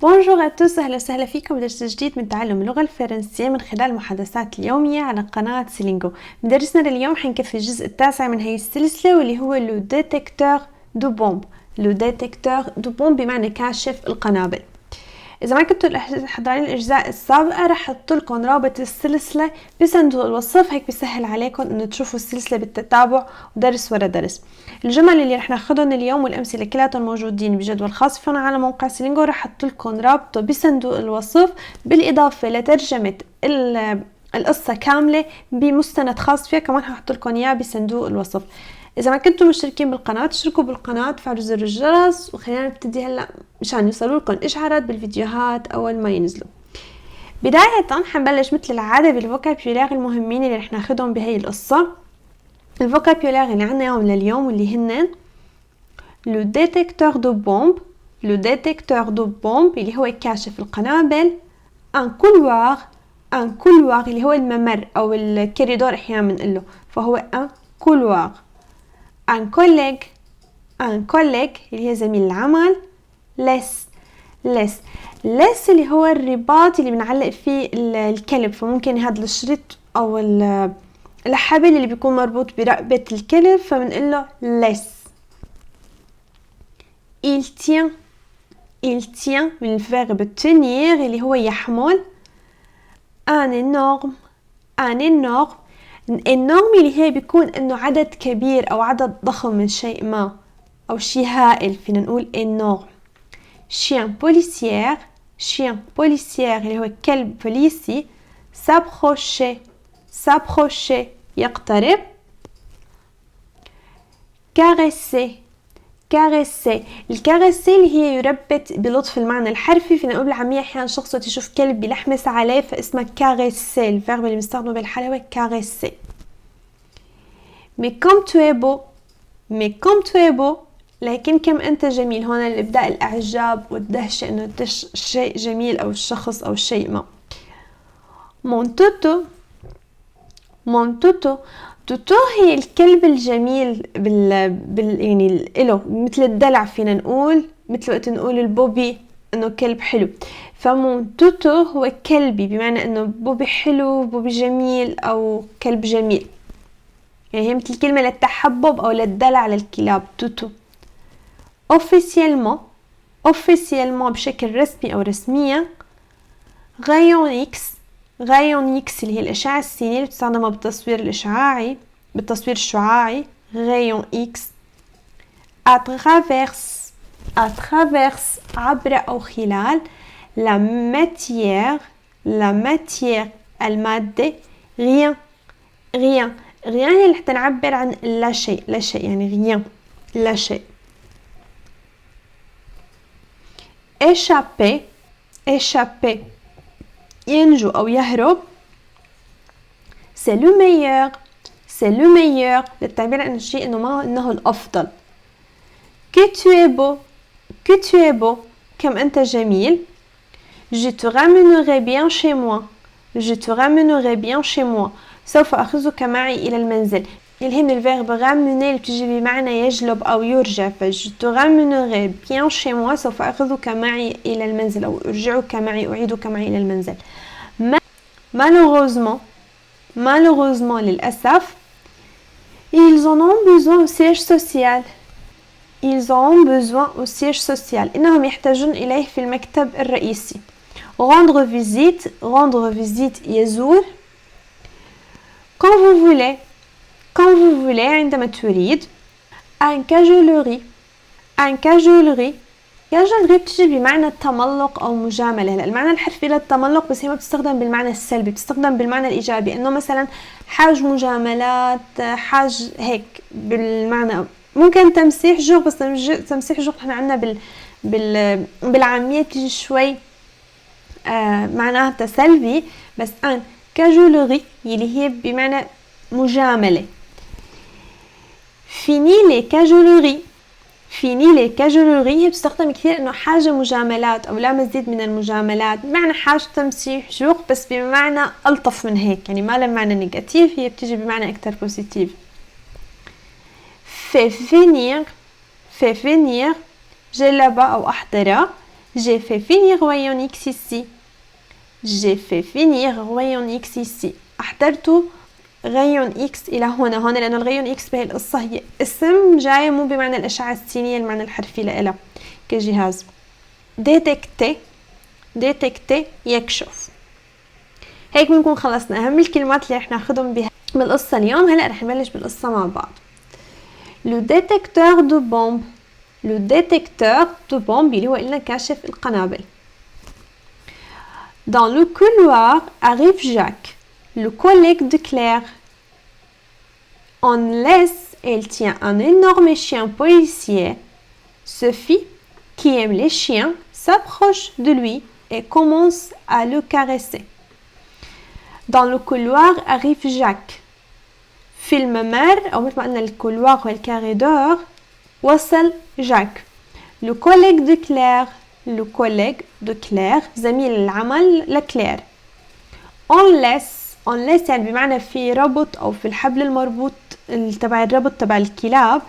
بونجور أتوس، أهلا وسهلا فيكم بدرس جديد من تعلم اللغة الفرنسية من خلال المحادثات اليومية على قناة سيلينغو. بدرسنا لليوم حنكفي الجزء التاسع من هاي السلسلة واللي هو لو ديتكتور دو بومب. لو ديتكتور دو بومب بمعنى كاشف القنابل. إذا ما كنتوا حضرين الأجزاء السابقة رح أحط لكم رابط السلسلة بصندوق الوصف، هيك بيسهل عليكم إنه تشوفوا السلسلة بالتتابع ودرس ورا درس. الجمل اللي رح ناخدهم اليوم والأمثلة كلاتهم موجودين بجدول خاص فينا على موقع سيلينغو، رح أحط لكم رابطه بصندوق الوصف بالإضافة لترجمة القصة كاملة بمستند خاص فيها، كمان هحط لكم إياه بصندوق الوصف. إذا ما كنتوا مشتركين بالقناة اشتركوا بالقناة وفعلوا زر الجرس، وخلينا نبتدي هلأ مشان يوصلوا لكم إشعارات بالفيديوهات أول ما ينزلوا. بداية حنبلش مثل العادة بالفوكابيولار المهمين اللي رح ناخدهم بهاي القصة. الفوكابيولار اللي عنا يوم لليوم واللي هن لو ديتكتور دو بومب. لو ديتكتور دو بومب اللي هو كاشف القنابل. ان كولوار. ان كولوار اللي هو الممر أو الكوريدور أحيانا بنقله، فهو ان كولوار. un collègue اللي هي زميل العمل. laisse اللي هو الرباط اللي بنعلق فيه الكلب، فممكن هذا الشريط او الحبل اللي بيكون مربوط برقبة الكلب فبنقول له laisse. il tient من الفيرب tenir اللي هو يحمل. un énorme اللي هي بيكون انه عدد كبير او عدد ضخم من شيء ما او شيء هائل، فينا نقول énorme. chien policière اللي هو كلب بوليسي. s'approcher يقترب. caresser الكارسي اللي هي يربت بلطف المعنى الحرفي، فينا نقول بالعامية احيانا شخص تشوف كلب بيلحمس عليه فاسمه كارسي، الفيرب اللي بنستخدمه بالحلوة كارسي. mais comme tu es beau لكن كم انت جميل، هون الابداء الاعجاب والدهشة انه شيء جميل او الشخص او الشيء ما. mon توتو هي الكلب الجميل يعني له مثل الدلع، فينا نقول مثل وقت نقول البوبي انه كلب حلو، فمون توتو هو كلبي بمعنى انه بوبي حلو، بوبي جميل او كلب جميل، يعني هي مثل كلمة للتحبب او للدلع للكلاب توتو. officiellement بشكل رسمي او رسميا. rayon X اللي هي الأشعة السينية اللي بتستخدمها بالتصوير الشعاعي. rayon X. à travers عبر أو خلال. la matière المادة. rien هي اللي حتى نعبر عن لا شيء يعني rien لا شيء. échapper ينجو أو يهرب. c'est le meilleur للتعبير عن الشيء إنه الأفضل. que tu es beau كم أنت جميل. je te ramènerai bien chez moi سوف أخذك معي إلى المنزل، اللي هي من الفيرب ramener اللي بتجي بمعنى يجلب أو يرجع، je te ramènerai bien chez moi سوف أخذك معي إلى المنزل أو أرجعك معي أعيدك معي إلى المنزل. malheureusement للأسف. ils en ont besoin au siège social إنهم يحتاجون إليه في المكتب الرئيسي. rendre visite يزور. quand vous voulez عندما تريد. un cajolerie بتجي بمعنى التملق أو مجاملة. هلا المعنى الحرفي للتملق بس هي ما بتستخدم بالمعنى السلبي، بتستخدم بالمعنى الإيجابي، إنه مثلا حاج مجاملات، حاج هيك بالمعنى ممكن تمسيح جوع، بس تمسيح جوع احنا عنا بالعامية تيجي شوي معناها سلبي، بس ان كاجولوري اللي هي بمعنى مجاملة. فيني لي كاجولوري هي بتستخدم كثير انه حاجة مجاملات او لا مزيد من المجاملات، بمعنى حاجة تمسيح جوع بس بمعنى ألطف من هيك، يعني ما لها معنى نيجاتيف، هي بتيجي بمعنى اكتر بوزيتيف. fait venir جلب أو أحضر. J'ai fait finir rayon X ici. J'ai fait finir rayon X ici. أحضرت rayon X إلى هنا. هون لأنه الرايون X بهي القصة هي اسم جاي مو بمعنى الأشعة السينية المعنى الحرفي لإلها كجهاز. détecter détecter يكشف. هيك بنكون خلصنا أهم الكلمات اللي رح ناخدهم بالقصة اليوم. هلأ رح نبلش بالقصة مع بعض. le détecteur de bombe. le détecteur de bombe اللي هو إلنا كاشف القنابل. dans le couloir arrive Jacques, le collègue de Claire. En laisse, elle tient un énorme chien policier. Sophie, qui aime les chiens, s'approche de lui et commence à le caresser. Dans le couloir arrive Jacques. في الممر أو مثل ما قلنا الكولوار والكاريدور وصل جاك. Le collègue de Claire. le collègue de Claire زميل العمل لكلير. on laisse يعني بمعنى في ربط أو في الحبل المربوط تبع الربط تبع الكلاب.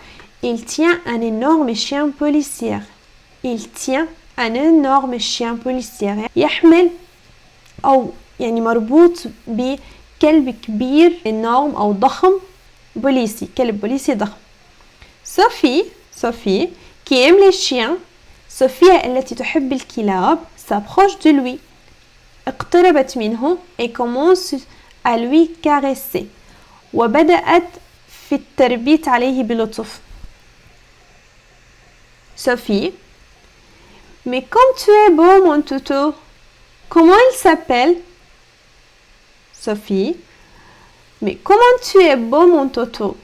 il tient un énorme chien policier. il tient un énorme chien policier يحمل أو يعني مربوط بكلب كبير énorme أو ضخم بوليسي كلب بوليسي ضخم. Sophie qui aime les chiens. صوفيا التي تحب الكلاب s'approche de lui اقتربت منه et commence à lui caresser وبدأت في التربيت عليه بلطف. Sophie, mais comme tu es beau mon toutou. Comment il s'appelle? Sophie, mais comment tu es beau mon toutou.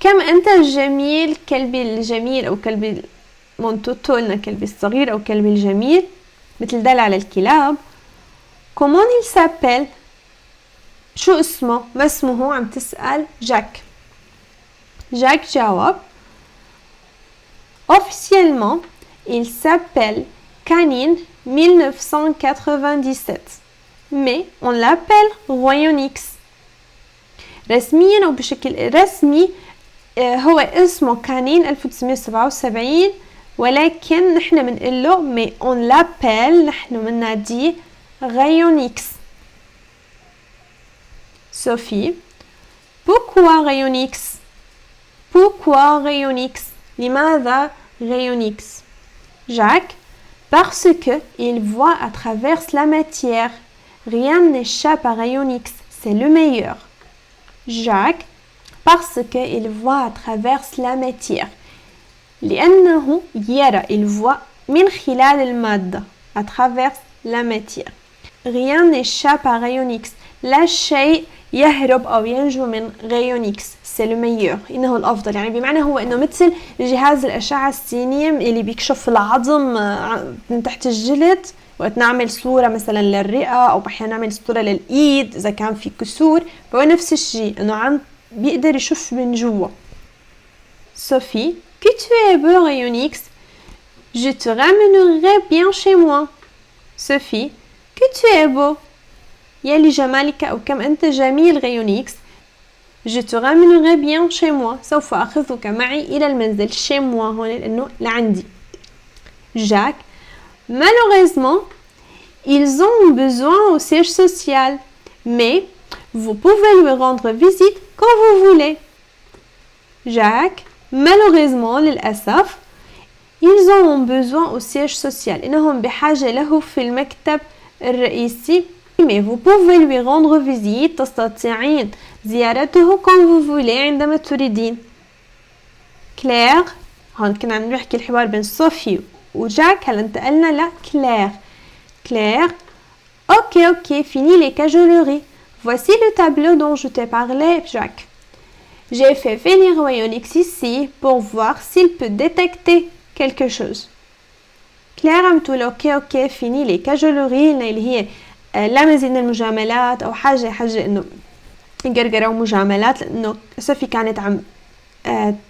كم أنت جميل كلبي الجميل أو كلبي mon toutou قلنا كلبي الصغير أو كلبي الجميل مثل دل على الكلاب. comment il s'appelle. شو اسمه؟ ما اسمه؟ عم تسأل جاك. جاك جاوب officiellement il s'appelle Canine 1997 mais on l'appelle Rayon X. رسميا أو بشكل رسمي هو اسمه كانين 1977 ولكن نحن بنقول له mais on l'appelle نحن بنناديه Rayon X. Sophie, pourquoi Rayon X? pourquoi Rayon X? لماذا Rayon X? Jacques, parce que il voit à travers la matière. Rien n'échappe à Rayon X, c'est le meilleur. Jacques, parce qu'il voit à travers la matière. لأنه يرى il voit من خلال المادة à travers la matière. Rien n'échappe à Rayon X. لا شيء يهرب أو ينجو من Rayon X. C'est le meilleur. إنه الأفضل يعني بمعنى هو إنه مثل جهاز الأشعة السينية اللي بيكشف العظم من تحت الجلد وقت نعمل صورة مثلا للرئة أو أحيانا نعمل صورة للإيد إذا كان في كسور فهو نفس الشيء إنه بيقدر يشوف من جوا. Sophie, que tu es beau Rayon X. Je te ramènerai bien chez moi. Sophie, que tu es beau. يلي جمالك أو كم أنت جميل Rayon X. Je te ramènerai bien chez moi. سوف أخذك معي إلى المنزل. chez moi هون لأنه لعندي. Jacques, malheureusement, ils ont besoin au siège social, mais vous pouvez lui rendre visite quand vous voulez. Jacques, malheureusement للأسف ils ont besoin au siège social. إنهم بحاجة له في المكتب الرئيسي. mais vous pouvez lui rendre visite. تستطيعين زيارته quand vous voulez عندما تريدين. كلير هون كنا عم نحكي الحوار بين صوفي وجاك هلا انتقلنا لكلير. كلير, ok, fini les cajoleries. Voici le tableau dont je t'ai parlé, Jacques. J'ai fait venir Rayon X ici pour voir s'il peut détecter quelque chose. كلير عم تقول ok, fini les cajoleries اللي هي لا مزيد من المجاملات أو حاجة إنه قرقرة ومجاملات لأنه صوفي كانت عم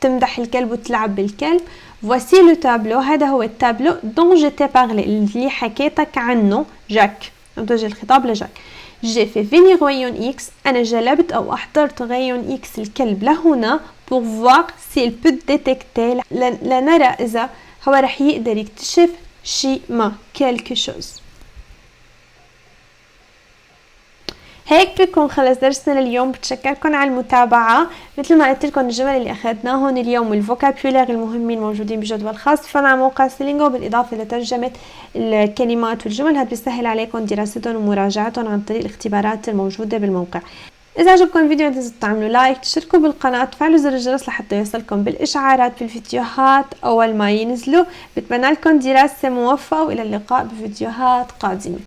تمدح الكلب وتلعب بالكلب. Voici le tableau. هذا هو التابلو dont je t'ai parlé اللي حكيتك عنه جاك. متوجه الخطاب لجاك. J'ai fait venir Rayon X. أنا جلبت أو أحضرت Rayon X الكلب لهنا pour voir s'il peut détecter لنرى إذا هو رح يقدر يكتشف شي ما quelque chose. هيك بكون خلص درسنا لليوم. بتشكركم على المتابعة. مثل ما قلت لكم الجمل اللي أخذناهم اليوم والفوكابولير المهمين موجودين بجدول خاص مع موقع سيلينغو، بالإضافة لترجمة الكلمات والجمل. هذا بيسهل عليكم دراستهم ومراجعتهم عن طريق الاختبارات الموجودة بالموقع. إذا عجبكم الفيديو لا تنسوا تعملوا لايك، تشتركوا بالقناة، تفعلوا زر الجرس لحتى يوصلكم بالإشعارات بالفيديوهات أول ما ينزلوا. بتمنى لكم دراسة موفقة وإلى اللقاء بفيديوهات قادمة.